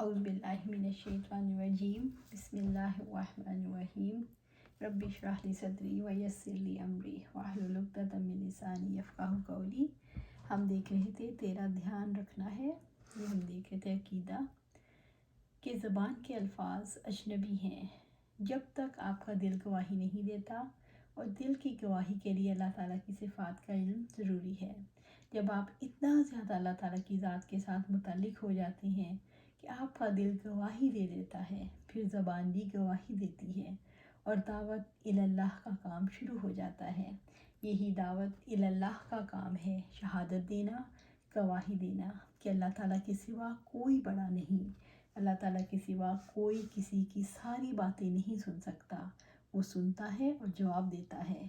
اعوذ باللہ من الشیطان الرجیم بسم اللہ الرحمن الرحیم رب اشرح لی صدری ویسر لی امری واحلل عقدۃ من لسانی یفقہوا قولی۔ ہم دیکھ رہے تھے تیرا دھیان رکھنا ہے، یہ ہم دیکھ رہے تھے عقیدہ کہ زبان کے الفاظ اجنبی ہیں جب تک آپ کا دل گواہی نہیں دیتا، اور دل کی گواہی کے لیے اللہ تعالیٰ کی صفات کا علم ضروری ہے۔ جب آپ اتنا زیادہ اللہ تعالیٰ کی ذات کے ساتھ متعلق ہو جاتے ہیں کہ آپ کا دل گواہی دے دیتا ہے، پھر زبان بھی گواہی دیتی ہے، اور دعوت اللہ کا کام شروع ہو جاتا ہے۔ یہی دعوت اللہ کا کام ہے، شہادت دینا، گواہی دینا کہ اللہ تعالیٰ کے سوا کوئی بڑا نہیں، اللہ تعالیٰ کے سوا کوئی کسی کی ساری باتیں نہیں سن سکتا۔ وہ سنتا ہے اور جواب دیتا ہے،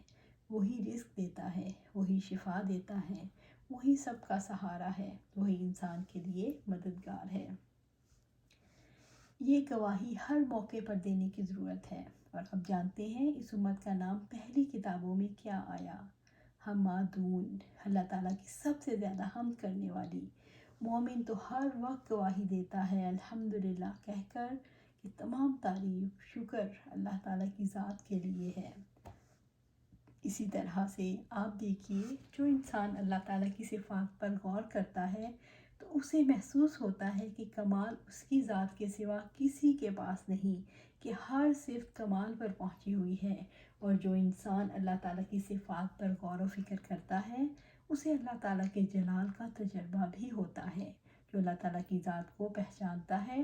وہی رزق دیتا ہے، وہی شفا دیتا ہے، وہی سب کا سہارا ہے، وہی انسان کے لیے مددگار ہے۔ یہ گواہی ہر موقع پر دینے کی ضرورت ہے، اور اب جانتے ہیں اس امت کا نام پہلی کتابوں میں کیا آیا؟ حمادون، اللہ تعالیٰ کی سب سے زیادہ حمد کرنے والی۔ مومن تو ہر وقت گواہی دیتا ہے الحمدللہ کہہ کر کہ تمام تعریف شکر اللہ تعالیٰ کی ذات کے لیے ہے۔ اسی طرح سے آپ دیکھیے، جو انسان اللہ تعالیٰ کی صفات پر غور کرتا ہے تو اسے محسوس ہوتا ہے کہ کمال اس کی ذات کے سوا کسی کے پاس نہیں، کہ ہر صفت کمال پر پہنچی ہوئی ہے۔ اور جو انسان اللہ تعالیٰ کی صفات پر غور و فکر کرتا ہے اسے اللہ تعالیٰ کے جلال کا تجربہ بھی ہوتا ہے۔ جو اللہ تعالیٰ کی ذات کو پہچانتا ہے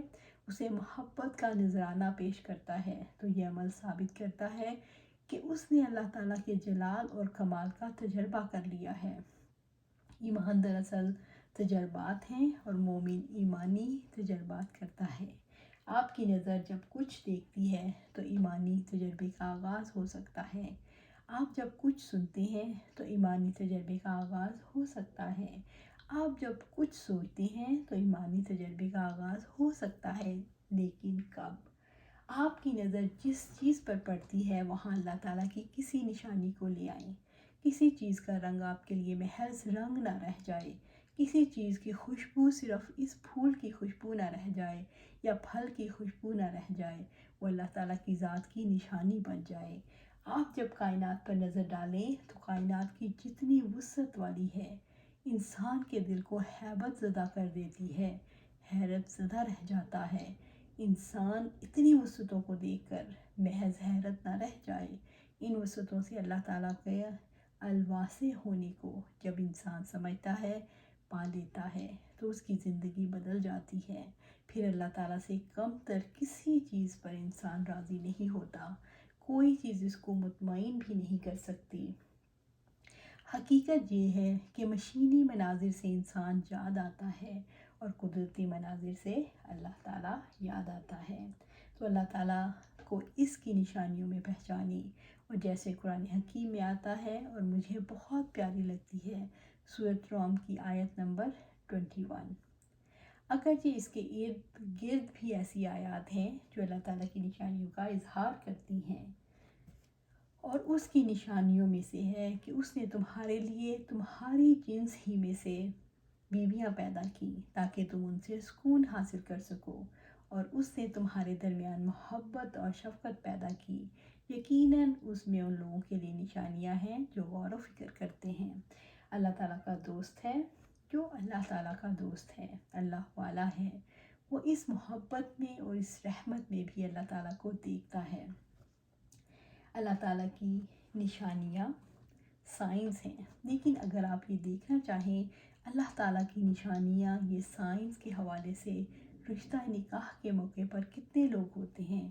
اسے محبت کا نذرانہ پیش کرتا ہے، تو یہ عمل ثابت کرتا ہے کہ اس نے اللہ تعالیٰ کے جلال اور کمال کا تجربہ کر لیا ہے۔ ایمان دراصل تجربات ہیں، اور مومن ایمانی تجربات کرتا ہے۔ آپ کی نظر جب کچھ دیکھتی ہے تو ایمانی تجربے کا آغاز ہو سکتا ہے۔ آپ جب کچھ سنتے ہیں تو ایمانی تجربے کا آغاز ہو سکتا ہے۔ آپ جب کچھ سوچتے ہیں تو ایمانی تجربے کا آغاز ہو سکتا ہے، لیکن کب؟ آپ کی نظر جس چیز پر پڑتی ہے وہاں اللہ تعالیٰ کی کسی نشانی کو لے آئیں۔ کسی چیز کا رنگ آپ کے لیے محض رنگ نہ رہ جائے، کسی چیز کی خوشبو صرف اس پھول کی خوشبو نہ رہ جائے یا پھل کی خوشبو نہ رہ جائے، وہ اللہ تعالیٰ کی ذات کی نشانی بن جائے۔ آپ جب کائنات پر نظر ڈالیں تو کائنات کی جتنی وسعت والی ہے انسان کے دل کو ہیبت زدہ کر دیتی ہے، حیرت زدہ رہ جاتا ہے۔ انسان اتنی وسعتوں کو دیکھ کر محض حیرت نہ رہ جائے۔ ان وسعتوں سے اللہ تعالیٰ کے الواسع ہونے کو جب انسان سمجھتا ہے، پا لیتا ہے، تو اس کی زندگی بدل جاتی ہے۔ پھر اللہ تعالیٰ سے کم تر کسی چیز پر انسان راضی نہیں ہوتا، کوئی چیز اس کو مطمئن بھی نہیں کر سکتی۔ حقیقت یہ ہے کہ مشینی مناظر سے انسان یاد آتا ہے، اور قدرتی مناظر سے اللہ تعالیٰ یاد آتا ہے۔ تو اللہ تعالیٰ کو اس کی نشانیوں میں پہچانی، اور جیسے قرآن حکیم میں آتا ہے اور مجھے بہت پیاری لگتی ہے، سورۃ روم کی آیت نمبر 21۔ اگرچہ اس کے ارد گرد بھی ایسی آیات ہیں جو اللہ تعالیٰ کی نشانیوں کا اظہار کرتی ہیں، اور اس کی نشانیوں میں سے ہے کہ اس نے تمہارے لیے تمہاری جنس ہی میں سے بیویاں پیدا کی تاکہ تم ان سے سکون حاصل کر سکو، اور اس نے تمہارے درمیان محبت اور شفقت پیدا کی۔ یقیناً اس میں ان لوگوں کے لیے نشانیاں ہیں جو غور و فکر کرتے ہیں۔ اللہ تعالیٰ کا دوست ہے، جو اللہ تعالیٰ کا دوست ہے، اللہ والا ہے، وہ اس محبت میں اور اس رحمت میں بھی اللہ تعالیٰ کو دیکھتا ہے۔ اللہ تعالیٰ کی نشانیاں سائنس ہیں، لیکن اگر آپ یہ دیکھنا چاہیں اللہ تعالیٰ کی نشانیاں یہ سائنس کے حوالے سے، رشتہ نکاح کے موقع پر کتنے لوگ ہوتے ہیں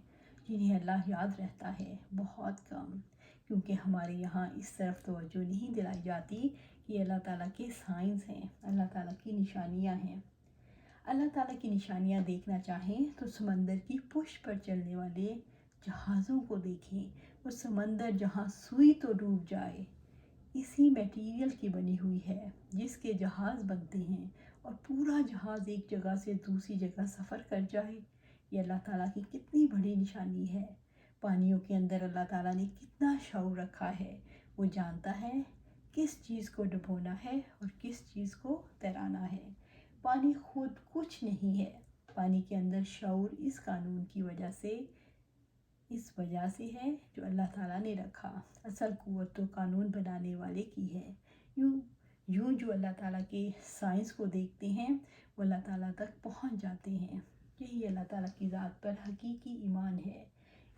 جنہیں اللہ یاد رہتا ہے؟ بہت کم، کیونکہ ہمارے یہاں اس طرف توجہ نہیں دلائی جاتی کہ اللہ تعالیٰ کے سائنس ہیں، اللہ تعالیٰ کی نشانیاں ہیں۔ اللہ تعالیٰ کی نشانیاں دیکھنا چاہیں تو سمندر کی پشت پر چلنے والے جہازوں کو دیکھیں۔ وہ سمندر جہاں سوئی تو ڈوب جائے، اسی میٹیریل کی بنی ہوئی ہے جس کے جہاز بنتے ہیں، اور پورا جہاز ایک جگہ سے دوسری جگہ سفر کر جائے۔ یہ اللہ تعالیٰ کی کتنی بڑی نشانی ہے۔ پانیوں کے اندر اللہ تعالیٰ نے کتنا شعور رکھا ہے، وہ جانتا ہے کس چیز کو ڈبونا ہے اور کس چیز کو تیرانا ہے۔ پانی خود کچھ نہیں ہے، نافرمانی کے اندر شعور اس قانون کی وجہ سے ہے جو اللہ تعالیٰ نے رکھا۔ اصل قوت تو قانون بنانے والے کی ہے۔ یوں جو اللہ تعالیٰ کے سائنس کو دیکھتے ہیں وہ اللہ تعالیٰ تک پہنچ جاتے ہیں۔ یہی اللہ تعالیٰ کی ذات پر حقیقی ایمان ہے،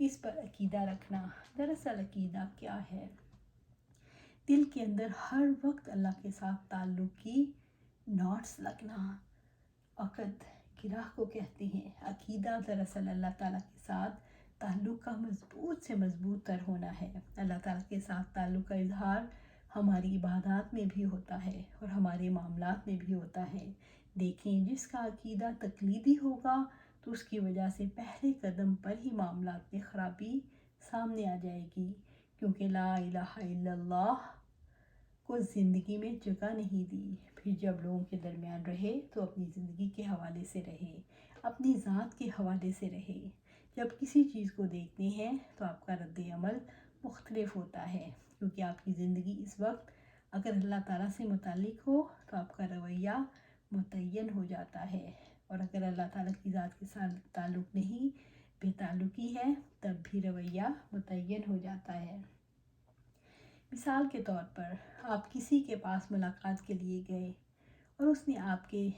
اس پر عقیدہ رکھنا۔ دراصل عقیدہ کیا ہے؟ دل کے اندر ہر وقت اللہ کے ساتھ تعلق کی ناٹس لگنا، عقد گرہ کو کہتے ہیں۔ عقیدہ دراصل اللہ تعالیٰ کے ساتھ تعلق کا مضبوط سے مضبوط تر ہونا ہے۔ اللہ تعالیٰ کے ساتھ تعلق کا اظہار ہماری عبادات میں بھی ہوتا ہے اور ہمارے معاملات میں بھی ہوتا ہے۔ دیکھیں، جس کا عقیدہ تقلیدی ہوگا تو اس کی وجہ سے پہلے قدم پر ہی معاملات میں خرابی سامنے آ جائے گی، کیونکہ لا الہ الا اللہ کو زندگی میں جگہ نہیں دی۔ پھر جب لوگوں کے درمیان رہے تو اپنی زندگی کے حوالے سے رہے، اپنی ذات کے حوالے سے رہے۔ جب کسی چیز کو دیکھتے ہیں تو آپ کا رد عمل مختلف ہوتا ہے، کیونکہ آپ کی زندگی اس وقت اگر اللہ تعالیٰ سے متعلق ہو تو آپ کا رویہ متعین ہو جاتا ہے، اور اگر اللہ تعالیٰ کی ذات کے ساتھ تعلق نہیں، بے تعلقی ہے، تب بھی رویہ متعین ہو جاتا ہے۔ مثال کے طور پر آپ کسی کے پاس ملاقات کے لیے گئے اور اس نے آپ کے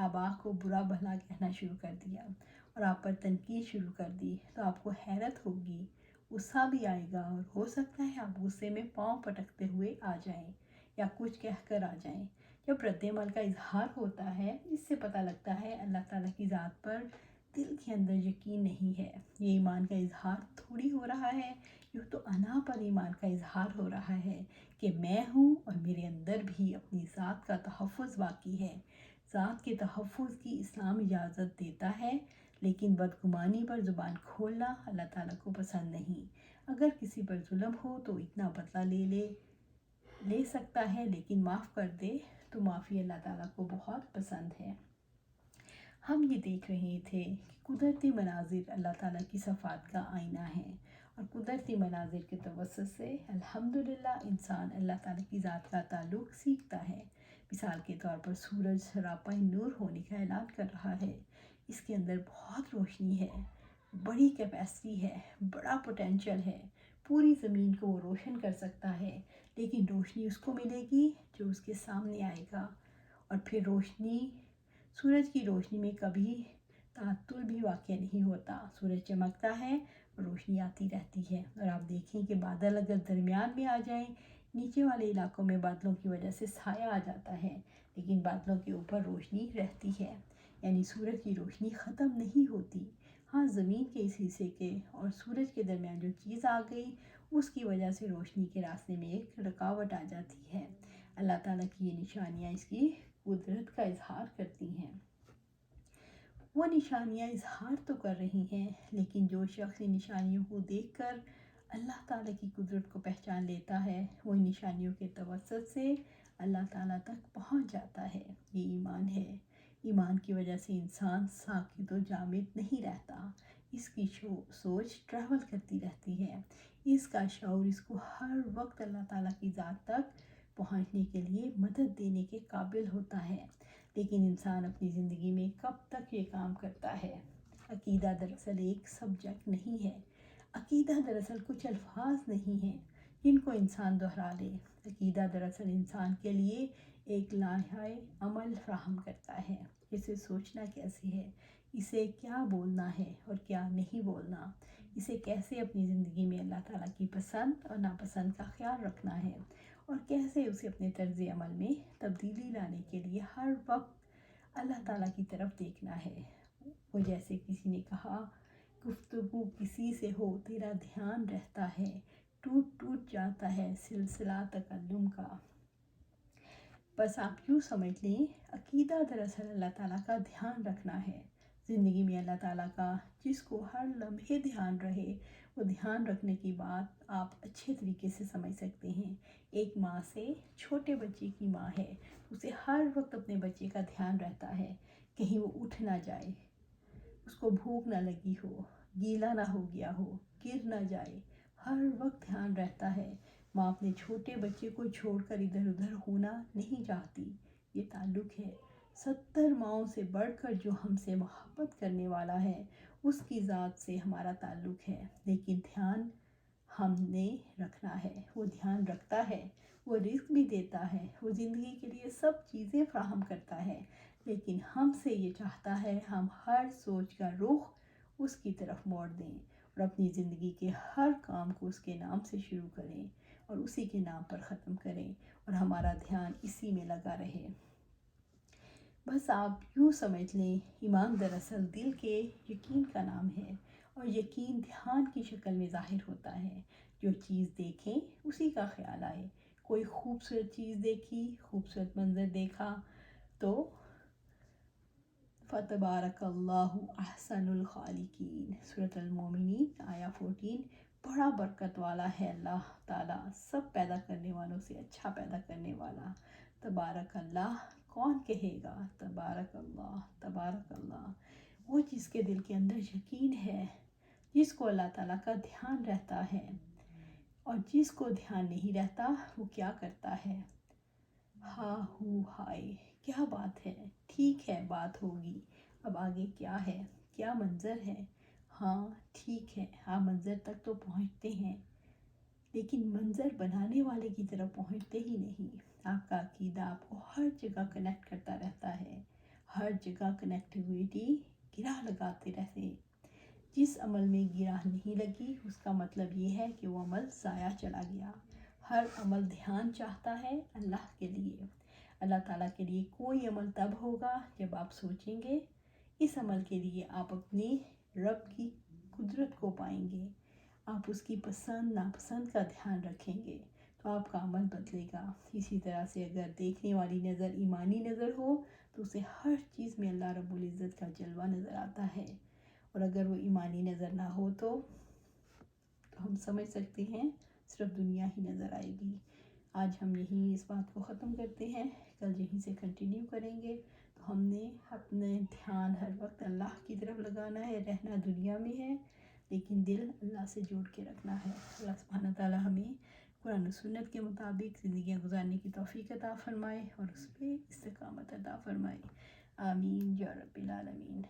آبا کو برا بھلا کہنا شروع کر دیا اور آپ پر تنقید شروع کر دی، تو آپ کو حیرت ہوگی، غصہ بھی آئے گا، اور ہو سکتا ہے آپ غصے میں پاؤں پٹکتے ہوئے آ جائیں یا کچھ کہہ کر آ جائیں۔ جب رد عمل کا اظہار ہوتا ہے، اس سے پتہ لگتا ہے اللہ تعالیٰ کی ذات پر دل کے اندر یقین نہیں ہے۔ یہ ایمان کا اظہار تھوڑی ہو رہا ہے، یہ تو انا پر ایمان کا اظہار ہو رہا ہے کہ میں ہوں اور میرے اندر بھی اپنی ذات کا تحفظ باقی ہے۔ ذات کے تحفظ کی اسلام اجازت دیتا ہے، لیکن بدگمانی پر زبان کھولنا اللہ تعالیٰ کو پسند نہیں۔ اگر کسی پر ظلم ہو تو اتنا بدلہ لے سکتا ہے، لیکن معاف کر دے تو معافی اللہ تعالیٰ کو بہت پسند ہے۔ ہم یہ دیکھ رہے تھے کہ قدرتی مناظر اللہ تعالیٰ کی صفات کا آئینہ ہے، اور قدرتی مناظر کے توسط سے الحمدللہ انسان اللہ تعالیٰ کی ذات کا تعلق سیکھتا ہے۔ مثال کے طور پر سورج سراپا نور ہونے کا اعلان کر رہا ہے۔ اس کے اندر بہت روشنی ہے، بڑی کیپیسٹی ہے، بڑا پوٹینشل ہے، پوری زمین کو وہ روشن کر سکتا ہے، لیکن روشنی اس کو ملے گی جو اس کے سامنے آئے گا۔ اور پھر سورج کی روشنی میں کبھی تعطل بھی واقع نہیں ہوتا۔ سورج چمکتا ہے، روشنی آتی رہتی ہے، اور آپ دیکھیں کہ بادل اگر درمیان میں آ جائیں، نیچے والے علاقوں میں بادلوں کی وجہ سے سایہ آ جاتا ہے، لیکن بادلوں کے اوپر روشنی رہتی ہے، یعنی سورج کی روشنی ختم نہیں ہوتی۔ ہاں، زمین کے اس حصے کے اور سورج کے درمیان جو چیز آ گئی، اس کی وجہ سے روشنی کے راستے میں ایک رکاوٹ آ جاتی ہے۔ اللہ تعالیٰ کی یہ نشانیاں اس کی قدرت کا اظہار کرتی ہیں۔ وہ نشانیاں اظہار تو کر رہی ہیں، لیکن جو شخص ان نشانیوں کو دیکھ کر اللہ تعالیٰ کی قدرت کو پہچان لیتا ہے، وہ ان نشانیوں کے توسط سے اللہ تعالیٰ تک پہنچ جاتا ہے۔ یہ ایمان ہے۔ ایمان کی وجہ سے انسان ساکت و جامد نہیں رہتا، اس کی سوچ ٹریول کرتی رہتی ہے، اس کا شعور اس کو ہر وقت اللہ تعالیٰ کی ذات تک پہنچنے کے لیے مدد دینے کے قابل ہوتا ہے۔ لیکن انسان اپنی زندگی میں کب تک یہ کام کرتا ہے؟ عقیدہ دراصل ایک سبجیکٹ نہیں ہے، عقیدہ دراصل کچھ الفاظ نہیں ہیں جن کو انسان دہرا لے۔ عقیدہ دراصل انسان کے لیے ایک لائحہ عمل فراہم کرتا ہے، اسے سوچنا کیسے ہے، اسے کیا بولنا ہے اور کیا نہیں بولنا، اسے کیسے اپنی زندگی میں اللہ تعالیٰ کی پسند اور ناپسند کا خیال رکھنا ہے، اور کیسے اسے اپنے طرز عمل میں تبدیلی لانے کے لیے ہر وقت اللہ تعالیٰ کی طرف دیکھنا ہے۔ وہ جیسے کسی نے کہا، گفتگو کسی سے ہو تیرا دھیان رہتا ہے، ٹوٹ ٹوٹ جاتا ہے سلسلہ تکلم کا۔ بس آپ یوں سمجھ لیں، عقیدہ دراصل اللہ تعالیٰ کا دھیان رکھنا ہے۔ زندگی میں اللہ تعالیٰ کا جس کو ہر لمحے دھیان رہے، وہ دھیان رکھنے کی بات آپ اچھے طریقے سے سمجھ سکتے ہیں۔ ایک ماں سے چھوٹے بچے کی ماں ہے، اسے ہر وقت اپنے بچے کا دھیان رہتا ہے، کہیں وہ اٹھ نہ جائے، اس کو بھوک نہ لگی ہو، گیلا نہ ہو گیا ہو، گر نہ جائے، ہر وقت دھیان رہتا ہے۔ ماں اپنے چھوٹے بچے کو چھوڑ کر ادھر ادھر ہونا نہیں چاہتی، یہ تعلق ہے۔ 70 ماؤں سے بڑھ کر جو ہم سے محبت کرنے والا ہے اس کی ذات سے ہمارا تعلق ہے، لیکن دھیان ہم نے رکھنا ہے۔ وہ دھیان رکھتا ہے، وہ رزق بھی دیتا ہے، وہ زندگی کے لیے سب چیزیں فراہم کرتا ہے، لیکن ہم سے یہ چاہتا ہے ہم ہر سوچ کا رخ اس کی طرف موڑ دیں اور اپنی زندگی کے ہر کام کو اس کے نام سے شروع کریں اور اسی کے نام پر ختم کریں اور ہمارا دھیان اسی میں لگا رہے۔ بس آپ یوں سمجھ لیں، ایمان دراصل دل کے یقین کا نام ہے، اور یقین دھیان کی شکل میں ظاہر ہوتا ہے۔ جو چیز دیکھیں اسی کا خیال آئے، کوئی خوبصورت چیز دیکھی، خوبصورت منظر دیکھا تو فتبارک اللہ احسن الخالقین، سورۃ المومنین آیا 14۔ بڑا برکت والا ہے اللہ تعالیٰ، سب پیدا کرنے والوں سے اچھا پیدا کرنے والا۔ تبارک اللہ، کون کہے گا تبارک اللہ تبارک اللہ؟ وہ جس کے دل کے اندر یقین ہے، جس کو اللہ تعالیٰ کا دھیان رہتا ہے، اور جس کو دھیان نہیں رہتا وہ کیا کرتا ہے؟ ہا ہو ہائے، کیا بات ہے، ٹھیک ہے بات ہوگی، اب آگے کیا ہے، کیا منظر ہے؟ ہاں ٹھیک ہے، ہاں منظر تک تو پہنچتے ہیں، لیکن منظر بنانے والے کی طرف پہنچتے ہی نہیں۔ آپ کا عقیدہ آپ کو ہر جگہ کنیکٹ کرتا رہتا ہے، ہر جگہ کنیکٹیویٹی گرہ لگاتے رہتے۔ جس عمل میں گرہ نہیں لگی اس کا مطلب یہ ہے کہ وہ عمل ضائع چلا گیا۔ ہر عمل دھیان چاہتا ہے اللہ کے لیے۔ اللہ تعالیٰ کے لیے کوئی عمل تب ہوگا جب آپ سوچیں گے، اس عمل کے لیے آپ اپنی رب کی قدرت کو پائیں گے، آپ اس کی پسند ناپسند کا دھیان رکھیں گے تو آپ کا عمل بدلے گا۔ اسی طرح سے اگر دیکھنے والی نظر ایمانی نظر ہو تو اسے ہر چیز میں اللہ رب العزت کا جلوہ نظر آتا ہے، اور اگر وہ ایمانی نظر نہ ہو تو ہم سمجھ سکتے ہیں صرف دنیا ہی نظر آئے گی۔ آج ہم یہیں اس بات کو ختم کرتے ہیں، کل یہیں سے کنٹینیو کریں گے۔ تو ہم نے اپنے دھیان ہر وقت اللہ کی طرف لگانا ہے، رہنا دنیا میں ہے لیکن دل اللہ سے جوڑ کے رکھنا ہے۔ اللہ سبحانہ تعالیٰ ہمیں قرآن و سنت کے مطابق زندگیاں گزارنے کی توفیق عطا فرمائے اور اس پہ استقامت عطا فرمائے۔ آمین یا رب العالمین۔